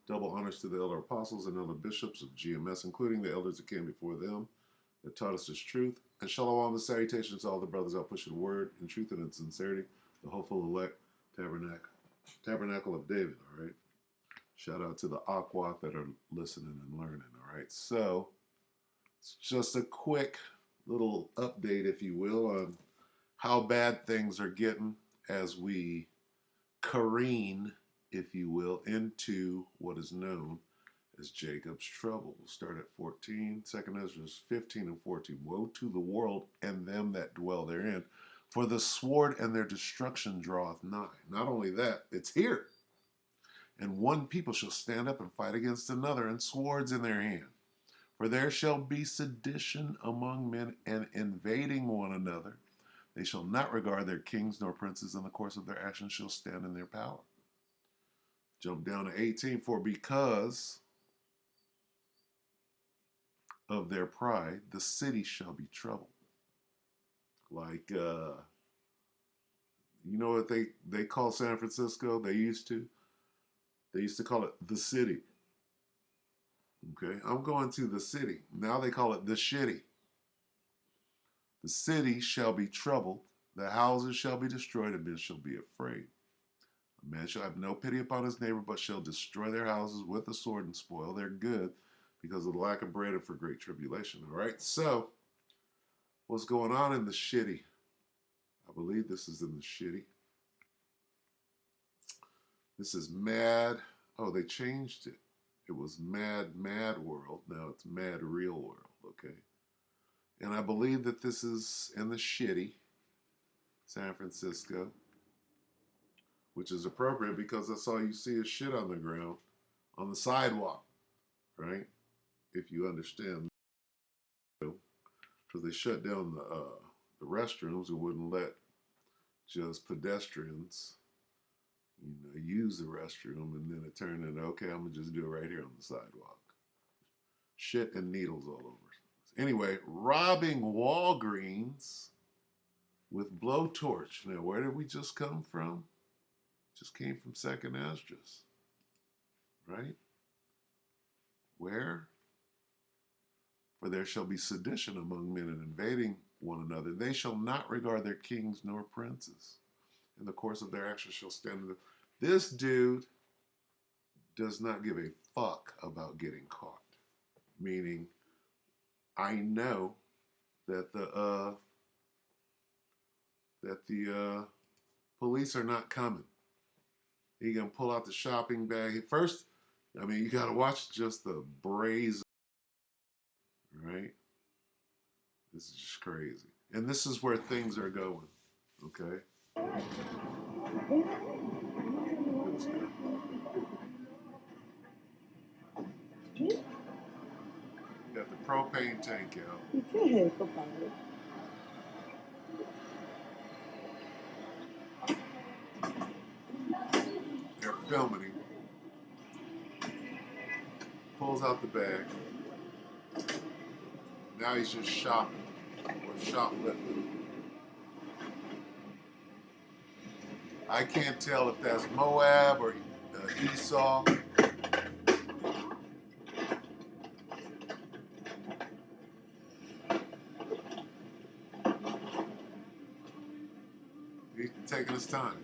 Double honors to the elder apostles and elder bishops of GMS, including the elders that came before them, that taught us this truth. And shalom and salutations to all the brothers out pushing the word in truth and in sincerity, the hopeful elect tabernacle of David, all right? Shout out to the Aquat that are listening and learning, all right? So it's just a quick little update, if you will, on how bad things are getting as we careen, if you will, into what is known as Jacob's trouble. We'll start at 14, 2 Ezra 15 and 14. Woe to the world and them that dwell therein, for the sword and their destruction draweth nigh. Not only that, it's here. And one people shall stand up and fight against another, and swords in their hand. For there shall be sedition among men, and invading one another. They shall not regard their kings nor princes, and the course of their actions shall stand in their power. Jump down to 18. For because of their pride, the city shall be troubled. Like, you know what they call San Francisco? They used to call it the city. Okay, I'm going to the city. Now they call it the shitty. The city shall be troubled, the houses shall be destroyed, and men shall be afraid. A man shall have no pity upon his neighbor, but shall destroy their houses with the sword and spoil their good, because of the lack of bread and for great tribulation. All right, so what's going on in the shitty? I believe this is in the shitty. This is mad. Oh, they changed it. It was mad world. Now it's mad real world, okay? And I believe that this is in the shitty, San Francisco, which is appropriate because that's all you see is shit on the ground, on the sidewalk, right? If you understand. Because they shut down the restrooms and wouldn't let just pedestrians, use the restroom, and then it turned into, okay, I'm going to just do it right here on the sidewalk. Shit and needles all over. Anyway, robbing Walgreens with blowtorch. Now, where did we just come from? Just came from 2nd Esdras, right? Where? For there shall be sedition among men and invading one another. They shall not regard their kings nor princes. In the course of their actions shall stand. This dude does not give a fuck about getting caught. Meaning, I know that the police are not coming. He gonna pull out the shopping bag. First, you gotta watch just the brazen, right? This is just crazy. And this is where things are going, okay? You got the propane tank out. They're filming him. Pulls out the bag. Now he's just shopping or shoplifting. I can't tell if that's Moab or Esau. He's taking his time.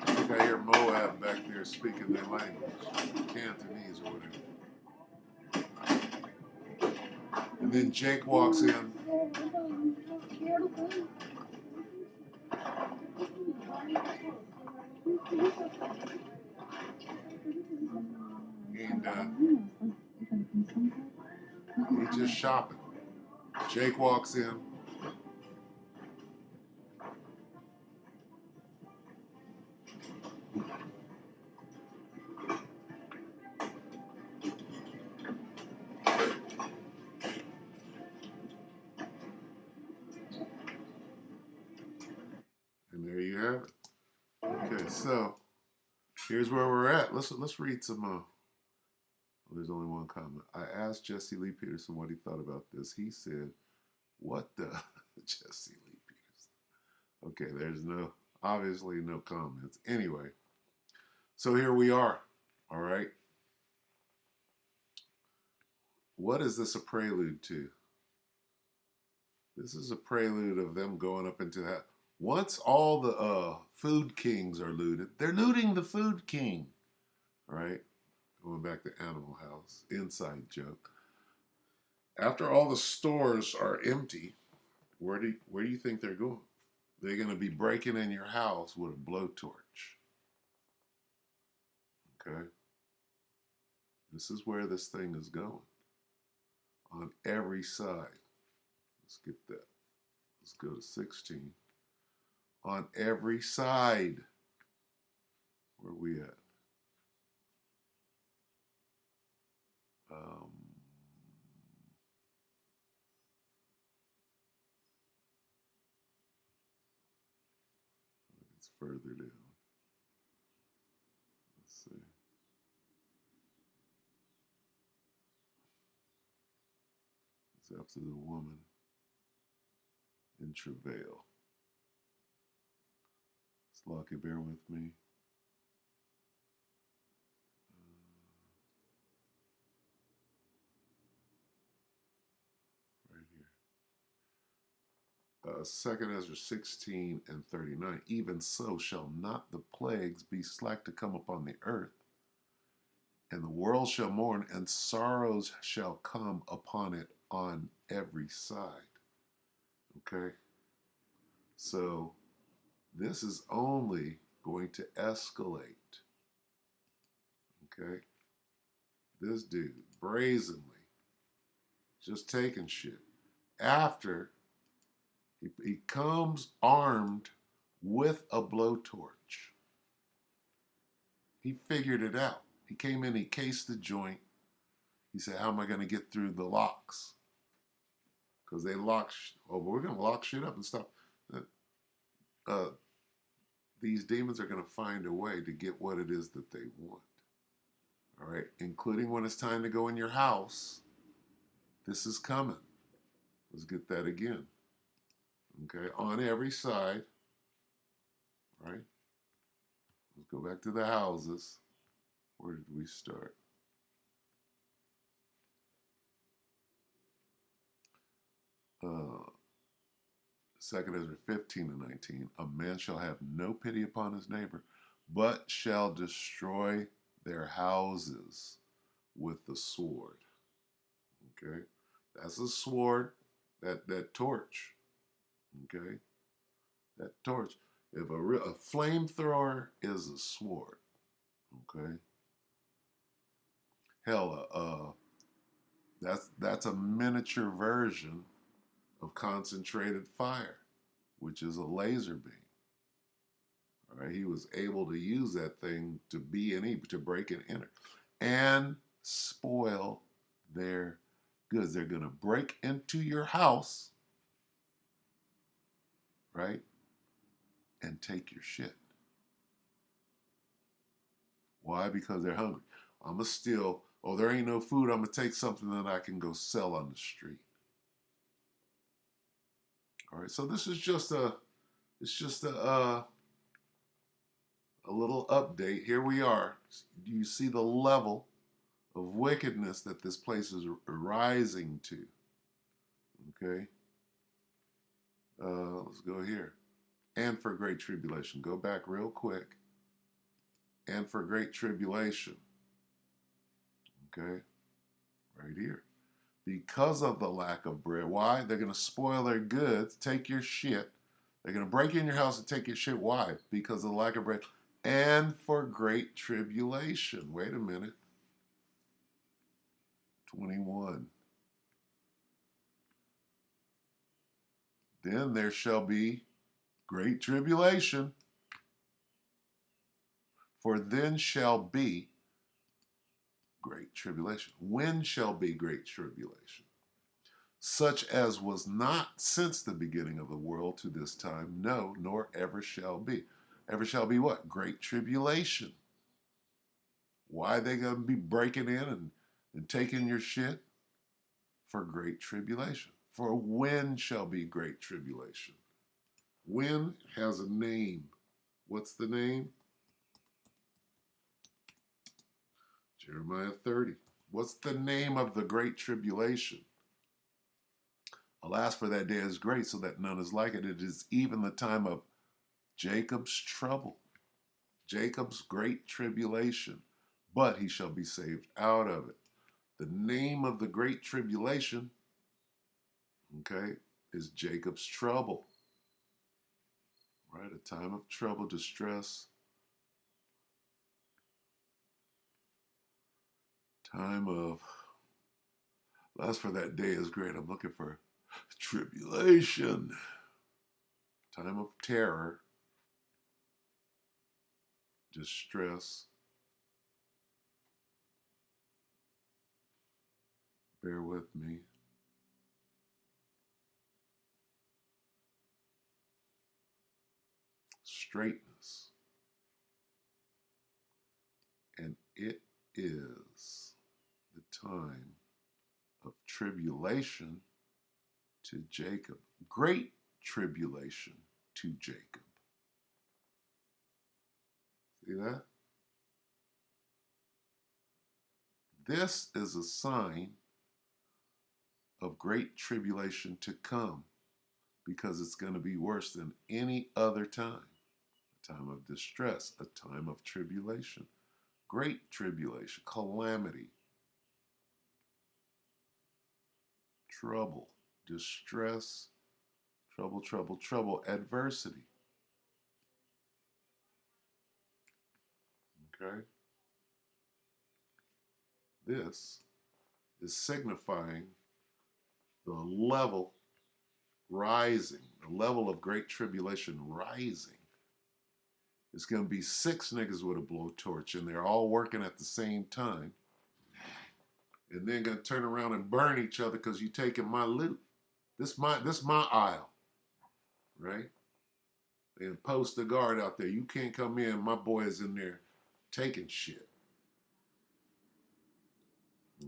I think I hear Moab back there speaking their language, Cantonese or whatever. And then Jake walks in. He ain't done. He's just shopping. Jake walks in. And there you have it. Okay, so here's where we're at. Let's read some Well, there's only one comment. I asked Jesse Lee Peterson what he thought about this. He said, "What the Jesse Lee Peterson?" Okay, there's obviously no comments. Anyway, so here we are. All right. What is this a prelude to? This is a prelude of them going up into that. Once all the food kings are looted, they're looting the food king. All right. Going back to Animal House. Inside joke. After all the stores are empty, where do you think they're going? They're going to be breaking in your house with a blowtorch. Okay? This is where this thing is going. On every side. Let's get that. Let's go to 16. On every side. Where are we at? It's further down. Let's see. It's after the woman in travail. Slocky, bear with me. Right here. 2 Ezra 16 and 39. Even so shall not the plagues be slack to come upon the earth, and the world shall mourn, and sorrows shall come upon it on every side. Okay? So this is only going to escalate. Okay? This dude brazenly just taking shit. After he comes armed with a blowtorch. He figured it out. He came in, he cased the joint. He said, how am I going to get through the locks? Because they lock, but we're going to lock shit up and stuff. These demons are going to find a way to get what it is that they want. All right, including when it's time to go in your house. This is coming. Let's get that again. Okay, on every side. All right. Let's go back to the houses. Where did we start? Uh, 2 Ezra 15 and 19. A man shall have no pity upon his neighbor, but shall destroy their houses with the sword. Okay? That's a sword, that torch. Okay? That torch. If a flamethrower is a sword, okay? Hell, that's a miniature version of concentrated fire, which is a laser beam. All right, he was able to use that thing to to break and enter, and spoil their goods. They're going to break into your house, right, and take your shit. Why? Because they're hungry. I'm gonna steal. Oh, there ain't no food. I'm gonna take something that I can go sell on the street. All right. So this is it's just a little update. Here we are. Do you see the level of wickedness that this place is rising to? Okay. Let's go here. And for great tribulation. Go back real quick. And for great tribulation. Okay. Right here. Because of the lack of bread. Why? They're going to spoil their goods, take your shit. They're going to break in your house and take your shit. Why? Because of the lack of bread. And for great tribulation. Wait a minute. 21. Then there shall be great tribulation. For then shall be great tribulation. When shall be great tribulation? Such as was not since the beginning of the world to this time, no, nor ever shall be. Ever shall be what? Great tribulation. Why are they going to be breaking in and and taking your shit for great tribulation. For when shall be great tribulation? When has a name. What's the name? Jeremiah 30. What's the name of the great tribulation? Alas, for that day is great, so that none is like it. It is even the time of Jacob's trouble, Jacob's great tribulation, but he shall be saved out of it. The name of the great tribulation, okay, is Jacob's trouble, right? A time of trouble, distress, time of, alas, for that day is great. I'm looking for tribulation, time of terror, distress. Bear with me. Straightness. And it is the time of tribulation to Jacob. Great tribulation to Jacob. See that? This is a sign of great tribulation to come because it's going to be worse than any other time. A time of distress, a time of tribulation, great tribulation, calamity, trouble, distress, trouble, adversity. Okay? This is signifying the level rising, the level of great tribulation rising. It's going to be 6 niggas with a blowtorch, and they're all working at the same time. And then going to turn around and burn each other because you taking my loot. This my aisle, right? And post the guard out there. You can't come in. My boy is in there taking shit.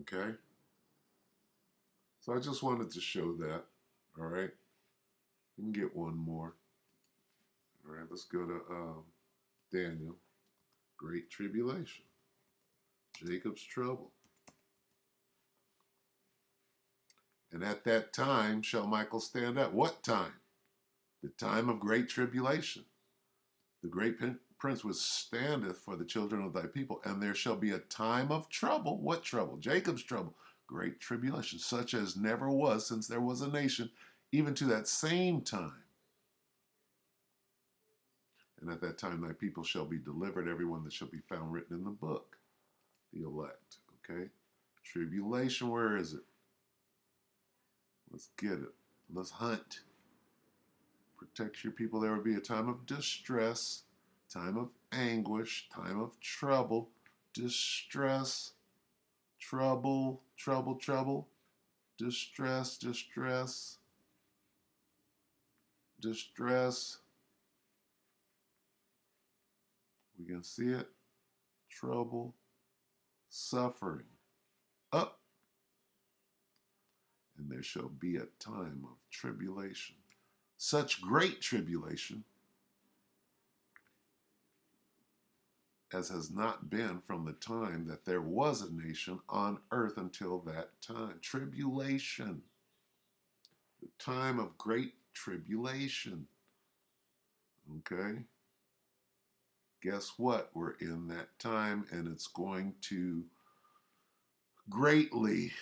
Okay? So I just wanted to show that. All right? You can get one more. All right, let's go to Daniel. Great tribulation. Jacob's trouble. And at that time shall Michael stand up. What time? The time of great tribulation. The great prince which standeth for the children of thy people. And there shall be a time of trouble. What trouble? Jacob's trouble. Great tribulation, such as never was since there was a nation, even to that same time. And at that time thy people shall be delivered, everyone that shall be found written in the book. The elect. Okay? Tribulation, where is it? Let's get it. Let's hunt. Protect your people. There will be a time of distress, time of anguish, time of trouble, distress, trouble, distress, distress. We can see it. Trouble, suffering. Up. And there shall be a time of tribulation. Such great tribulation as has not been from the time that there was a nation on earth until that time. Tribulation. The time of great tribulation. Okay? Guess what? We're in that time, and it's going to greatly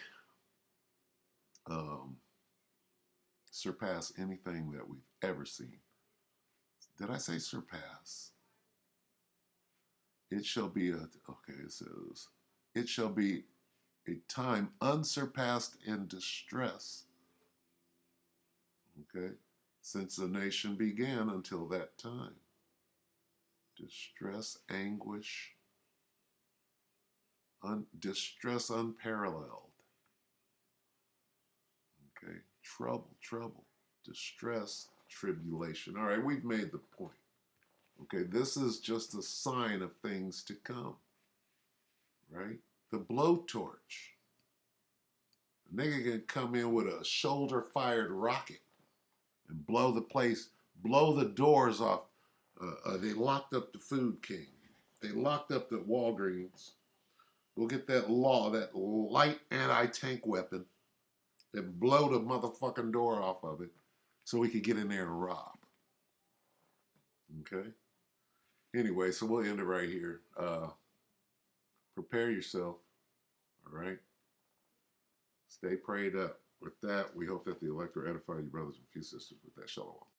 surpass anything that we've ever seen. Did I say surpass? It shall be it says, it shall be a time unsurpassed in distress. Okay? Since the nation began until that time. Distress, anguish, distress unparalleled. Okay? Trouble, distress, tribulation. All right, we've made the point. Okay, this is just a sign of things to come. Right? The blowtorch. A nigga can come in with a shoulder-fired rocket and blow the place, blow the doors off. They locked up the Food King. They locked up the Walgreens. We'll get that light anti-tank weapon and blow the motherfucking door off of it so we could get in there and rob. Okay? Anyway, so we'll end it right here. Prepare yourself. All right? Stay prayed up. With that, we hope that the elect will edify you brothers and few sisters with that shalom.